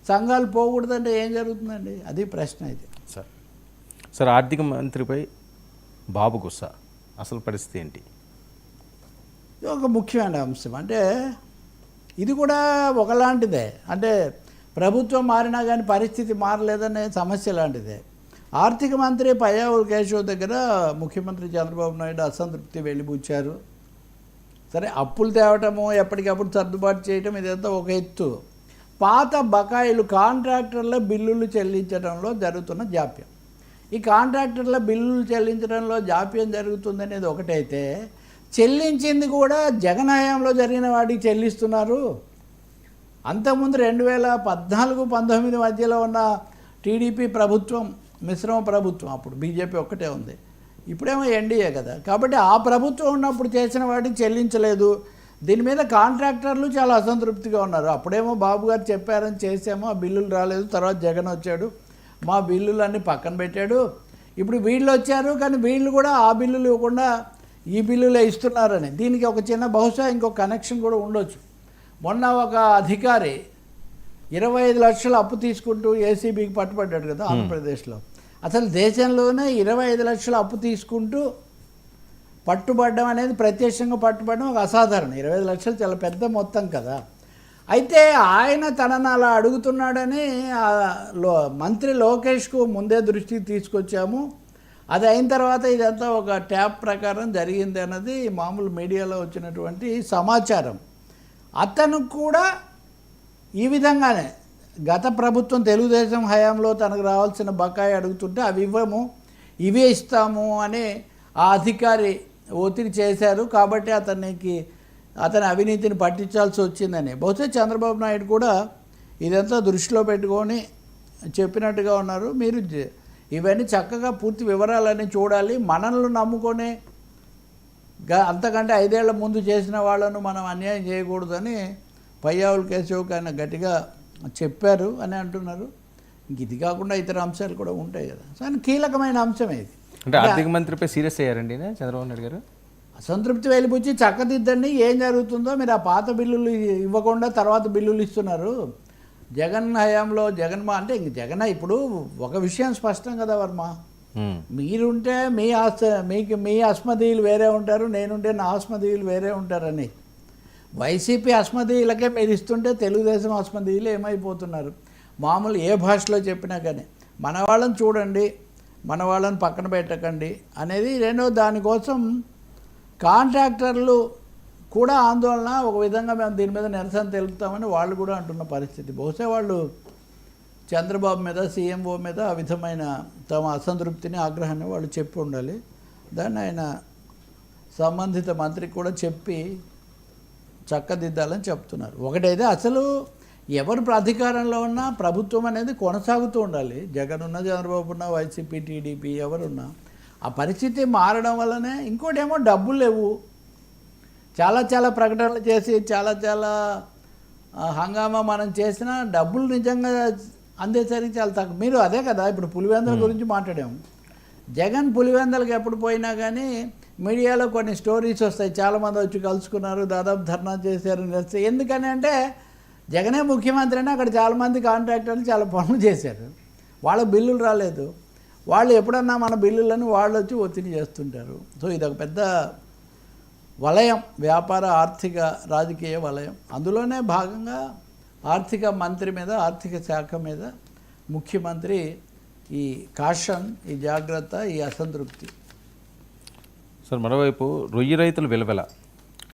సంఘాలు పోకూడదంటే ఏం జరుగుతుందండి? అది ప్రశ్న ఇది. సార్ ఆర్థిక మంత్రిపై బాబు గుస్సా, అసలు పరిస్థితి ఏంటి? ఇది ఒక ముఖ్యమైన అంశం. అంటే ఇది కూడా ఒకలాంటిదే. అంటే ప్రభుత్వం మారినా కానీ పరిస్థితి మారలేదనే సమస్య లాంటిదే. ఆర్థిక మంత్రి పయ్యావుల కేశవ్ దగ్గర ముఖ్యమంత్రి చంద్రబాబు నాయుడు అసంతృప్తి వెళ్ళిపుచ్చారు. సరే, అప్పులు తేవటము, ఎప్పటికప్పుడు సర్దుబాటు చేయటం ఇదంతా ఒక ఎత్తు. పాత బకాయిలు కాంట్రాక్టర్ల బిల్లులు చెల్లించడంలో జరుగుతున్న జాప్యం, ఈ కాంట్రాక్టర్ల బిల్లులు చెల్లించడంలో జాప్యం జరుగుతుందనేది ఒకటైతే, చెల్లించింది కూడా జగన్ హయాంలో జరిగిన వాటికి చెల్లిస్తున్నారు. అంతకుముందు 2014-19 మధ్యలో ఉన్న టీడీపీ ప్రభుత్వం, మిశ్రమ ప్రభుత్వం, అప్పుడు బీజేపీ ఒక్కటే ఉంది, ఇప్పుడేమో ఎన్డీఏ కదా. కాబట్టి ఆ ప్రభుత్వం ఉన్నప్పుడు చేసిన వాటికి చెల్లించలేదు. దీని మీద కాంట్రాక్టర్లు చాలా అసంతృప్తిగా ఉన్నారు. అప్పుడేమో బాబు గారు చెప్పారని చేసామో, ఆ బిల్లులు రాలేదు. తర్వాత జగన్ వచ్చాడు, మా బిల్లులన్నీ పక్కన పెట్టాడు. ఇప్పుడు వీళ్ళు వచ్చారు, కానీ వీళ్ళు కూడా ఆ బిల్లులు ఇవ్వకుండా ఈ బిల్లులే ఇస్తున్నారని. దీనికి ఒక చిన్న బహుశా ఇంకొక కనెక్షన్ కూడా ఉండొచ్చు. మొన్న ఒక అధికారి 25 లక్షలు అప్పు తీసుకుంటూ ఏసీబీకి పట్టుబడ్డాడు కదా ఆంధ్రప్రదేశ్లో. అసలు దేశంలోనే 25 లక్షలు అప్పు తీసుకుంటూ పట్టుబడడం అనేది, ప్రత్యక్షంగా పట్టుబడడం ఒక అసాధారణం. 25 లక్షలు చాలా పెద్ద మొత్తం కదా. అయితే ఆయన తనను అలా అడుగుతున్నాడని మంత్రి లోకేష్కు ముందే దృష్టికి తీసుకొచ్చాము. అది అయిన తర్వాత ఇదంతా ఒక ట్యాప్ ప్రకారం జరిగింది అన్నది మామూలు మీడియాలో వచ్చినటువంటి సమాచారం. అతను కూడా ఈ విధంగానే గత ప్రభుత్వం తెలుగుదేశం హయాంలో తనకు రావాల్సిన బకాయి అడుగుతుంటే అవి ఇవ్వము, ఇవే ఇస్తాము అని ఆ అధికారి ఒత్తిడి చేశారు. కాబట్టి అతని అవినీతిని పట్టించాల్సి వచ్చిందని బహుశా చంద్రబాబు నాయుడు కూడా ఇదంతా దృష్టిలో పెట్టుకొని చెప్పినట్టుగా ఉన్నారు. మీరు ఇవన్నీ చక్కగా పూర్తి వివరాలన్నీ చూడాలి. మనల్ని నమ్ముకొని అంతకంటే 5 ఏళ్ల ముందు చేసిన వాళ్ళను మనం అన్యాయం చేయకూడదని పయ్యావుల కేశవ్కి ఆయన గట్టిగా చెప్పారు అని అంటున్నారు. ఇది కాకుండా ఇతర అంశాలు కూడా ఉంటాయి కదా. కానీ కీలకమైన అంశమే ఇది. అంటే ఆర్థిక మంత్రిపై సీరియస్ అయ్యారండి చంద్రబాబు నాయుడు గారు. అసంతృప్తి వెళ్ళిపుచ్చి చక్కదిద్దండి, ఏం జరుగుతుందో. మీరు ఆ పాత బిల్లులు ఇవ్వకుండా తర్వాత బిల్లులు ఇస్తున్నారు. జగన్ హయాంలో అంటే ఇంక జగన్ ఇప్పుడు ఒక విషయం స్పష్టం కదా వర్మ, మీరుంటే మీ అస్మదీయులు వేరే ఉంటారు, నేనుంటే నా అస్మదీయులు వేరే ఉంటారని. వైసీపీ అస్మదీయులకే మీరు ఇస్తుంటే తెలుగుదేశం అస్మదీయులు ఏమైపోతున్నారు? మామూలు ఏ భాషలో చెప్పినా కానీ మన వాళ్ళని చూడండి, మన వాళ్ళని పక్కన పెట్టకండి అనేది. రెండో దానికోసం కాంట్రాక్టర్లు కూడా ఆందోళన, ఒక విధంగా మేము దీని మీద నిరసన తెలుపుతామని వాళ్ళు కూడా అంటున్న పరిస్థితి. బహుశా వాళ్ళు చంద్రబాబు మీద, సీఎంఓ మీద ఆ విధమైన తమ అసంతృప్తిని, ఆగ్రహాన్ని వాళ్ళు చెప్పి ఉండాలి. దాన్ని ఆయన సంబంధిత మంత్రికి కూడా చెప్పి చక్కదిద్దాలని చెప్తున్నారు. ఒకటైతే అసలు ఎవరు అధికారంలో ఉన్నా ప్రభుత్వం అనేది కొనసాగుతూ ఉండాలి. జగన్ ఉన్నా, చంద్రబాబు ఉన్నా, వైసీపీ, టీడీపీ ఎవరున్నా ఆ పరిస్థితి మారడం వల్లనే. ఇంకోటేమో డబ్బులు లేవు, చాలా ప్రకటనలు చేసి చాలా హంగామా మనం చేసిన డబ్బులు నిజంగా అందేసరికి చాలా తక్కువ. మీరు అదే కదా ఇప్పుడు పులివెందుల గురించి మాట్లాడాము. జగన్ పులివెందులకు ఎప్పుడు పోయినా కానీ మీడియాలో కొన్ని స్టోరీస్ వస్తాయి, చాలామంది వచ్చి కలుసుకున్నారు, దాదాపు ధర్నా చేశారు. ఎందుకని అంటే జగనే ముఖ్యమంత్రి అని అక్కడ చాలామంది కాంట్రాక్టర్లు చాలా పనులు చేశారు, వాళ్ళ బిల్లులు రాలేదు. వాళ్ళు ఎప్పుడన్నా మన బిల్లులను వాళ్ళు వచ్చి ఒత్తిడి చేస్తుంటారు. సో ఇదొక పెద్ద వలయం, వ్యాపార, ఆర్థిక, రాజకీయ వలయం. అందులోనే భాగంగా ఆర్థిక మంత్రి మీద, ఆర్థిక శాఖ మీద ముఖ్యమంత్రి ఈ కాషన్, ఈ జాగ్రత్త, ఈ అసంతృప్తి. సార్ మరోవైపు రొయ్యి రైతులు విలవెల